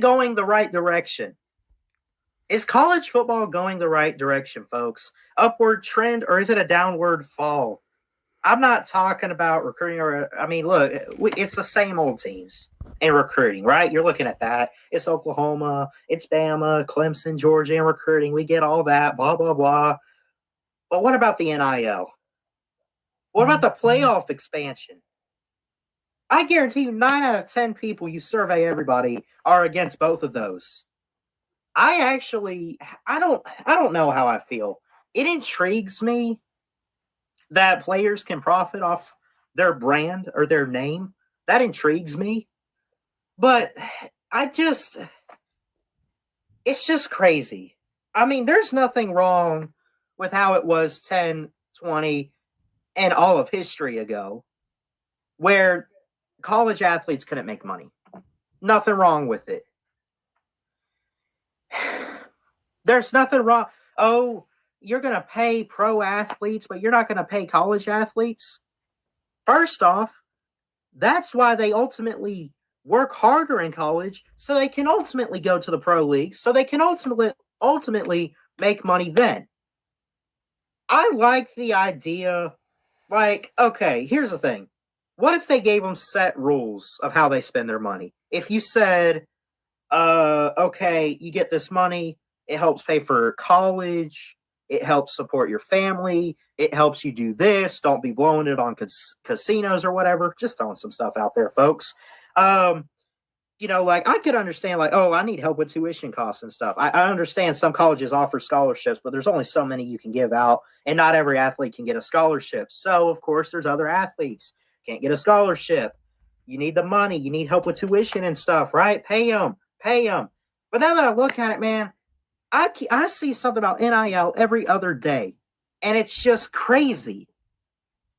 it going the right direction? Is college football going the right direction, folks? Upward trend, or is it a downward fall? I'm not talking about recruiting look, it's the same old teams in recruiting, right? You're looking at that. It's Oklahoma, it's Bama, Clemson, Georgia in recruiting. We get all that, blah, blah, blah. But what about the NIL? What about the playoff expansion? I guarantee you 9 out of 10 people you survey everybody are against both of those. I don't know how I feel. It intrigues me that players can profit off their brand or their name. That intrigues me. But it's just crazy. I mean, there's nothing wrong with how it was 10, 20, and all of history ago, where college athletes couldn't make money. Nothing wrong with it. There's nothing wrong. Oh, you're going to pay pro athletes, but you're not going to pay college athletes? First off, that's why they ultimately work harder in college, so they can ultimately go to the pro leagues, so they can ultimately make money then. I like the idea, like, okay, here's the thing. What if they gave them set rules of how they spend their money? If you said, okay, you get this money, it helps pay for college, it helps support your family, it helps you do this, don't be blowing it on casinos or whatever. Just throwing some stuff out there, folks. Like, I could understand, like, oh, I need help with tuition costs and stuff. I understand some colleges offer scholarships, but there's only so many you can give out, and not every athlete can get a scholarship. So, of course, there's other athletes can't get a scholarship. You need the money. You need help with tuition and stuff, right? Pay them. But now that I look at it, man, I see something about NIL every other day, and it's just crazy.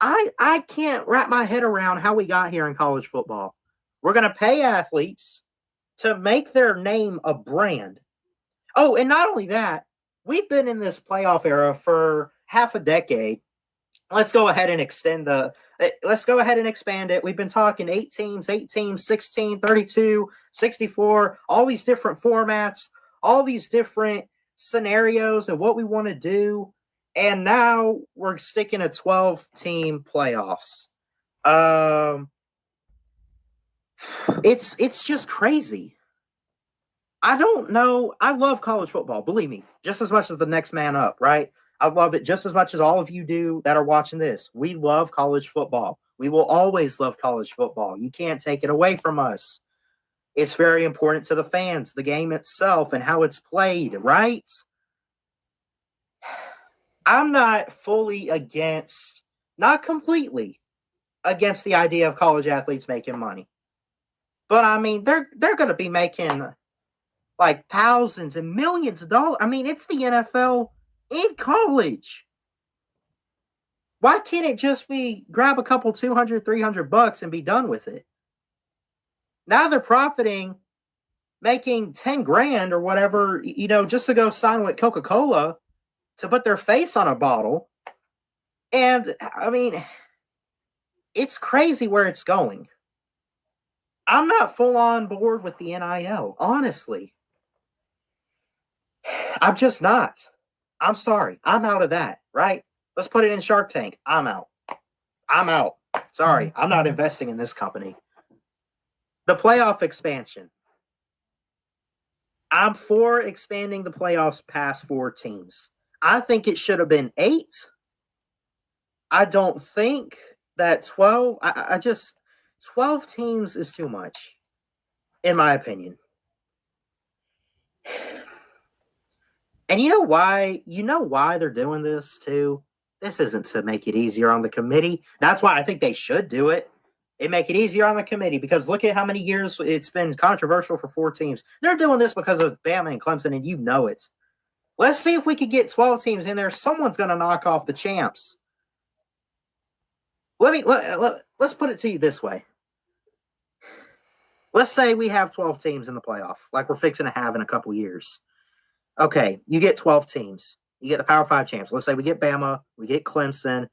I can't wrap my head around how we got here in college football. We're going to pay athletes to make their name a brand. Oh, and not only that, we've been in this playoff era for half a decade. Let's go ahead and expand it. We've been talking 8 teams, 16, 32, 64, all these different formats, all these different scenarios and what we want to do. And now we're sticking a 12-team playoffs. It's just crazy. I don't know. I love college football, believe me, just as much as the next man up, right? I love it just as much as all of you do that are watching this. We love college football. We will always love college football. You can't take it away from us. It's very important to the fans, the game itself, and how it's played, right? I'm not fully against, not completely against the idea of college athletes making money. But, I mean, they're going to be making, like, thousands and millions of dollars. I mean, it's the NFL in college. Why can't it just be grab a couple $200, $300 and be done with it? Now they're profiting, making 10 grand or whatever, just to go sign with Coca-Cola to put their face on a bottle. And, I mean, it's crazy where it's going. I'm not full on board with the NIL, honestly. I'm just not. I'm sorry. I'm out of that, right? Let's put it in Shark Tank. I'm out. Sorry. I'm not investing in this company. The playoff expansion. I'm for expanding the playoffs past 4 teams. I think it should have been 8. I don't think that 12. 12 teams is too much, in my opinion. And you know why? You know why they're doing this, too? This isn't to make it easier on the committee. That's why I think they should do it. It make it easier on the committee, because look at how many years it's been controversial for 4 teams. They're doing this because of Bama and Clemson, and you know it. Let's see if we could get 12 teams in there. Someone's going to knock off the champs. Let's put it to you this way. Let's say we have 12 teams in the playoff, like we're fixing to have in a couple years. Okay, you get 12 teams. You get the Power 5 champs. Let's say we get Bama, we get Clemson.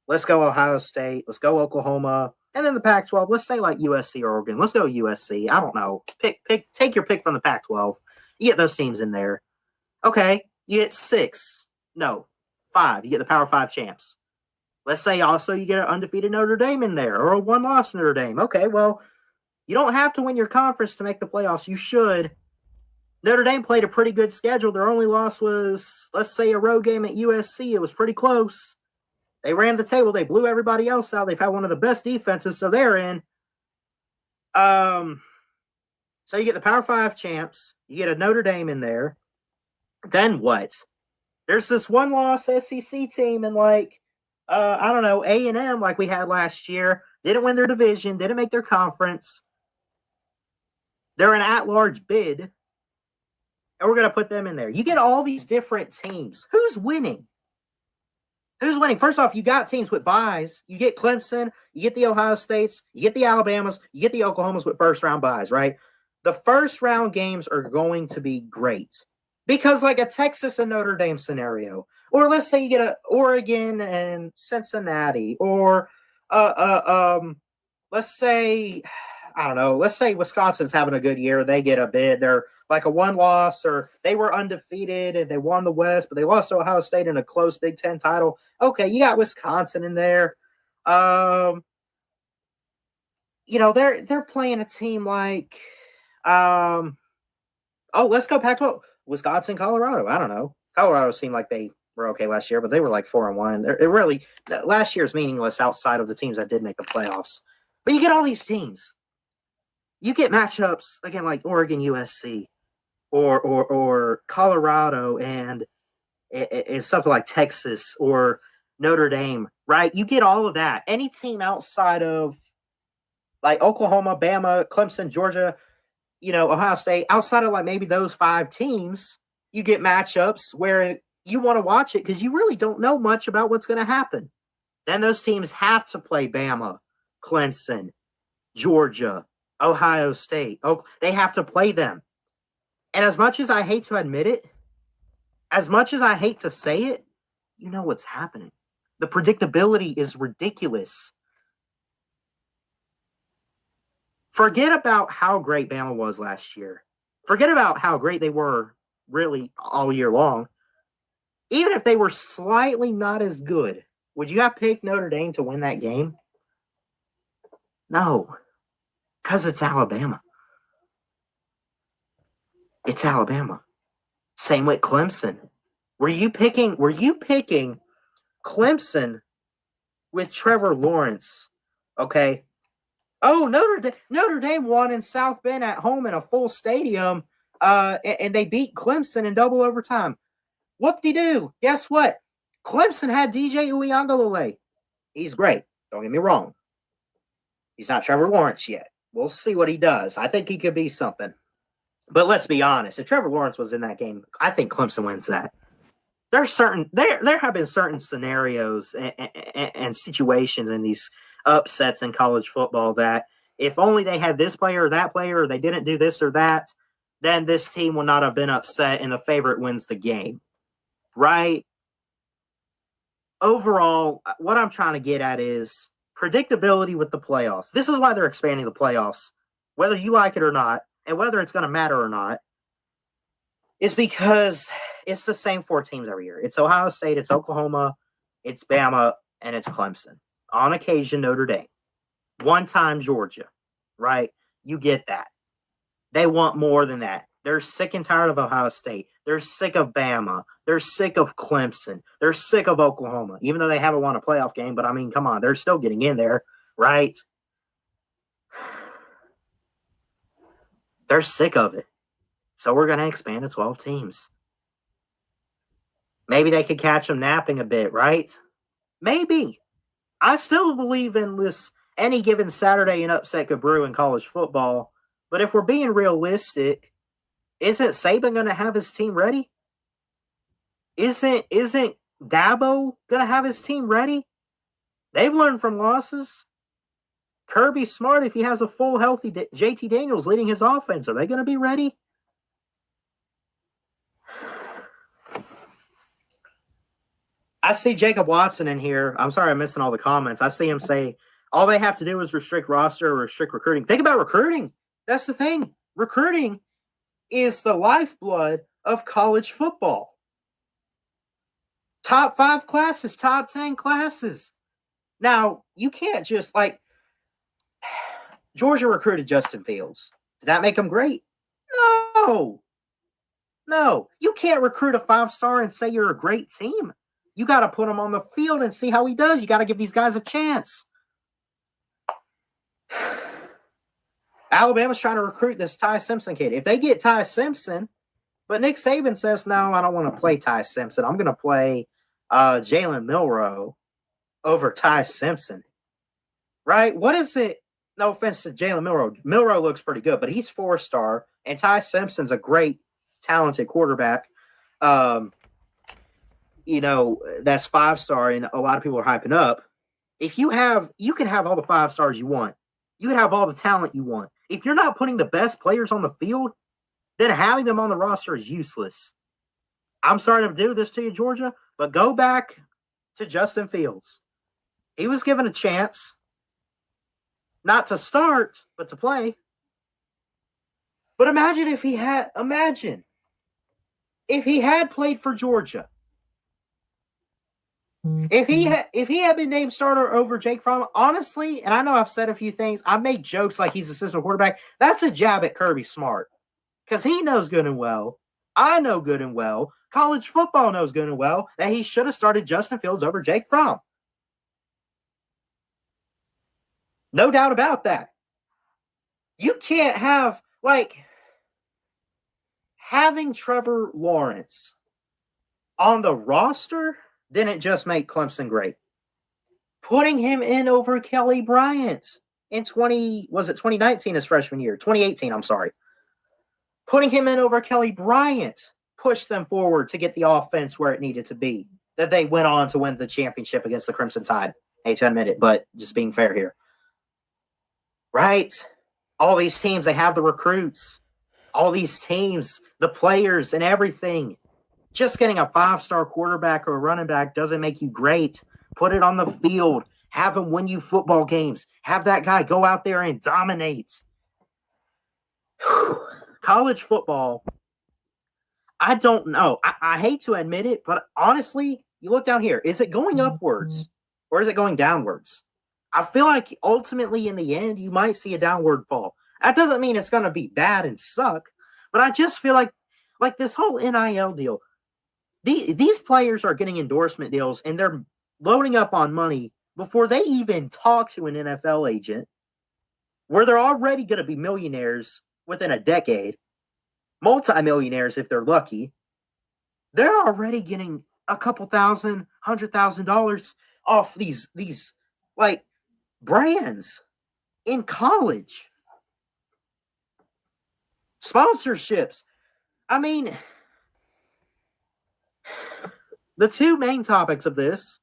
Let's go Ohio State. Let's go Oklahoma. And then the Pac-12, let's say like USC or Oregon. Let's go USC. I don't know. Take your pick from the Pac-12. You get those teams in there. Okay, you get 6. No, 5. You get the Power 5 champs. Let's say also you get an undefeated Notre Dame in there or a one-loss Notre Dame. Okay, well, you don't have to win your conference to make the playoffs. You should. Notre Dame played a pretty good schedule. Their only loss was, let's say, a road game at USC. It was pretty close. They ran the table. They blew everybody else out. They've had one of the best defenses, so they're in. So you get the Power 5 champs. You get a Notre Dame in there. Then what? There's this one-loss SEC team and I don't know, A&M like we had last year. Didn't win their division. Didn't make their conference. They're an at-large bid. And we're going to put them in there. You get all these different teams. Who's winning? Who's winning? First off, you got teams with buys. You get Clemson, you get the Ohio States, you get the Alabamas, you get the Oklahomas with first-round buys, right? The first-round games are going to be great because like a Texas and Notre Dame scenario, or let's say you get a Oregon and Cincinnati, or let's say, I don't know, let's say Wisconsin's having a good year. They get a bid. They're like a one-loss, or they were undefeated and they won the West, but they lost to Ohio State in a close Big Ten title. Okay, you got Wisconsin in there. They're playing a team like, let's go Pac-12. Wisconsin, Colorado. I don't know. Colorado seemed like they were okay last year, but they were like 4-1. It really, last year's meaningless outside of the teams that did make the playoffs. But you get all these teams. You get matchups again like Oregon, USC, or Colorado, and something like Texas or Notre Dame, right? You get all of that. Any team outside of like Oklahoma, Bama, Clemson, Georgia, Ohio State, outside of like maybe those 5 teams, you get matchups where you want to watch it because you really don't know much about what's going to happen. Then those teams have to play Bama, Clemson, Georgia, Ohio State. They have to play them. And as much as I hate to admit it, as much as I hate to say it, you know what's happening. The predictability is ridiculous. Forget about how great Bama was last year. Forget about how great they were really all year long. Even if they were slightly not as good, would you have picked Notre Dame to win that game? No, because it's Alabama. It's Alabama. Same with Clemson. Were you picking Clemson with Trevor Lawrence? Okay. Oh, Notre Dame won in South Bend at home in a full stadium, and they beat Clemson in double overtime. Whoop-de-doo. Guess what? Clemson had DJ Uiagalelei. He's great. Don't get me wrong. He's not Trevor Lawrence yet. We'll see what he does. I think he could be something. But let's be honest. If Trevor Lawrence was in that game, I think Clemson wins that. There have been certain scenarios and situations in these upsets in college football that if only they had this player or that player, or they didn't do this or that, then this team would not have been upset and the favorite wins the game. Right? Overall, what I'm trying to get at is predictability with the playoffs. This is why they're expanding the playoffs, whether you like it or not, and whether it's going to matter or not, is because it's the same 4 teams every year. It's Ohio State, it's Oklahoma, it's Bama, and it's Clemson. On occasion, Notre Dame. One time, Georgia, right? You get that. They want more than that. They're sick and tired of Ohio State. They're sick of Bama. They're sick of Clemson. They're sick of Oklahoma, even though they haven't won a playoff game. But, I mean, come on. They're still getting in there, right? They're sick of it. So we're going to expand to 12 teams. Maybe they could catch them napping a bit, right? Maybe. I still believe in this any given Saturday an upset could brew in college football. But if we're being realistic, isn't Saban going to have his team ready? Isn't Dabo going to have his team ready? They've learned from losses. Kirby's smart if he has a full, healthy JT Daniels leading his offense. Are they going to be ready? I see Jacob Watson in here. I'm sorry I'm missing all the comments. I see him say, All they have to do is restrict roster or restrict recruiting. Think about recruiting. That's the thing. Recruiting is the lifeblood of college football. Top 5 classes, top 10 classes. Now, you can't just Georgia recruited Justin Fields. Did that make him great? No. No. You can't recruit a 5-star and say you're a great team. You got to put him on the field and see how he does. You got to give these guys a chance. Alabama's trying to recruit this Ty Simpson kid. If they get Ty Simpson, but Nick Saban says, no, I don't want to play Ty Simpson. I'm going to play Jalen Milroe over Ty Simpson. Right? What is it? No offense to Jalen Milroe. Milroe looks pretty good, but he's 4-star, and Ty Simpson's a great, talented quarterback. That's 5-star, and a lot of people are hyping up. If you can have all the 5 stars you want. You can have all the talent you want. If you're not putting the best players on the field, then having them on the roster is useless. I'm sorry to do this to you, Georgia, but go back to Justin Fields. He was given a chance, not to start, but to play. But imagine if he had played for Georgia. If he had been named starter over Jake Fromm, honestly, and I know I've said a few things, I make jokes like he's assistant quarterback. That's a jab at Kirby Smart. Because he knows good and well, I know good and well, college football knows good and well, that he should have started Justin Fields over Jake Fromm. No doubt about that. You can't have, having Trevor Lawrence on the roster didn't just make Clemson great. Putting him in over Kelly Bryant in 2019, his freshman year? 2018, I'm sorry. Putting him in over Kelly Bryant pushed them forward to get the offense where it needed to be. That they went on to win the championship against the Crimson Tide. Hate to admit it, but just being fair here. Right? All these teams, they have the recruits. All these teams, the players and everything. Just getting a 5-star quarterback or a running back doesn't make you great. Put it on the field. Have him win you football games. Have that guy go out there and dominate. College football, I don't know. I hate to admit it, but honestly, you look down here. Is it going upwards or is it going downwards? I feel like ultimately in the end, you might see a downward fall. That doesn't mean it's going to be bad and suck, but I just feel like this whole NIL deal, these players are getting endorsement deals and they're loading up on money before they even talk to an NFL agent, where they're already going to be millionaires within a decade, multi-millionaires if they're lucky. They're already getting a couple $100,000, $100,000 off these brands in college. Sponsorships. I mean, the two main topics of this,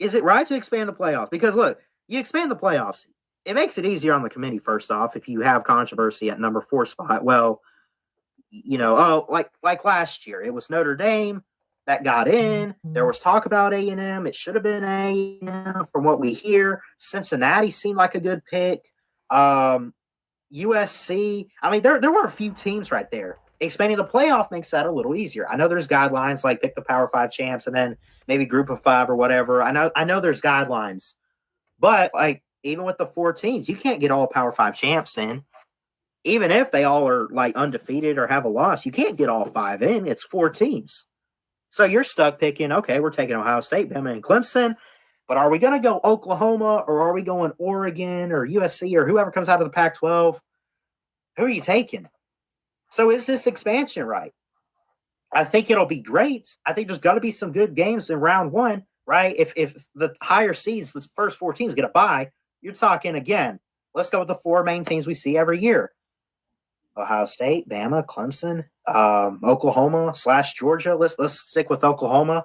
is it right to expand the playoffs? Because look, you expand the playoffs, it makes it easier on the committee, first off, if you have controversy at number 4 spot. Well, like last year, it was Notre Dame that got in. There was talk about A&M. It should have been A&M from what we hear. Cincinnati seemed like a good pick. USC. I mean, there were a few teams right there. Expanding the playoff makes that a little easier. I know there's guidelines like pick the Power 5 champs and then maybe group of 5 or whatever. I know there's guidelines. But even with the 4 teams, you can't get all Power 5 champs in. Even if they all are undefeated or have a loss, you can't get all 5 in. It's 4 teams. So you're stuck picking, okay, we're taking Ohio State, Bama, and Clemson. But are we going to go Oklahoma or are we going Oregon or USC or whoever comes out of the Pac-12? Who are you taking? So is this expansion right? I think it'll be great. I think there's got to be some good games in round 1, right? If the higher seeds, the first 4 teams get a bye, you're talking again. Let's go with the 4 main teams we see every year. Ohio State, Bama, Clemson, Oklahoma / Georgia. Let's stick with Oklahoma.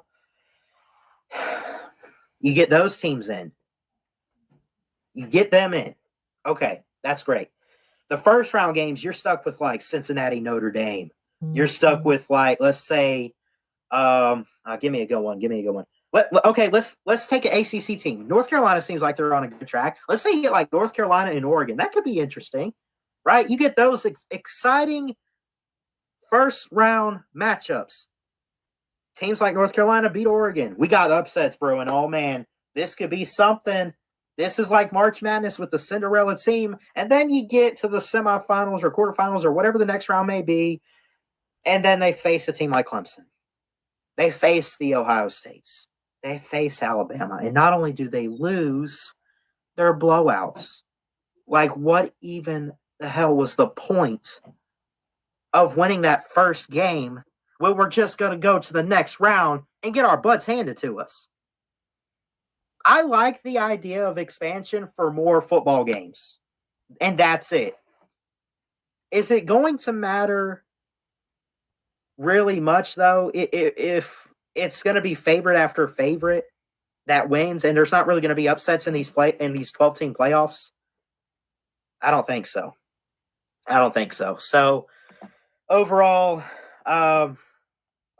You get those teams in. You get them in. Okay, that's great. The first round games, you're stuck with Cincinnati, Notre Dame. You're stuck with let's say, give me a good one. Okay, let's take an ACC team. North Carolina seems like they're on a good track. Let's say you get like North Carolina and Oregon. That could be interesting, right? You get those exciting first round matchups. Teams like North Carolina beat Oregon. We got upsets brewing. Oh man, this could be something. This is like March Madness with the Cinderella team. And then you get to the semifinals or quarterfinals or whatever the next round may be. And then they face a team like Clemson. They face the Ohio States. They face Alabama. And not only do they lose, they're blowouts. Like, what even the hell was the point of winning that first game when we're just going to go to the next round and get our butts handed to us? I like the idea of expansion for more football games, and that's it. Is it going to matter really much, though, if it's going to be favorite after favorite that wins, and there's not really going to be upsets in these 12-team playoffs? I don't think so. So overall,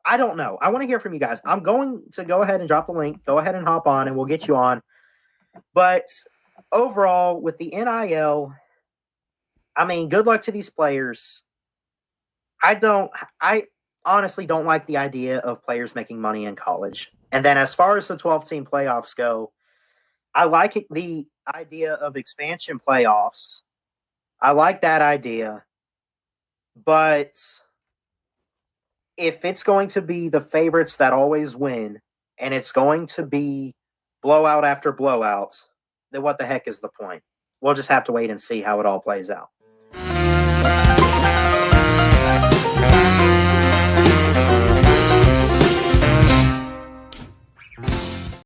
I don't know. I want to hear from you guys. I'm going to go ahead and drop the link. Go ahead and hop on, and we'll get you on. But overall, with the NIL, I mean, good luck to these players. I honestly don't like the idea of players making money in college. And then as far as the 12-team playoffs go, I like the idea of expansion playoffs. I like that idea. But if it's going to be the favorites that always win, and it's going to be blowout after blowout, then what the heck is the point? We'll just have to wait and see how it all plays out.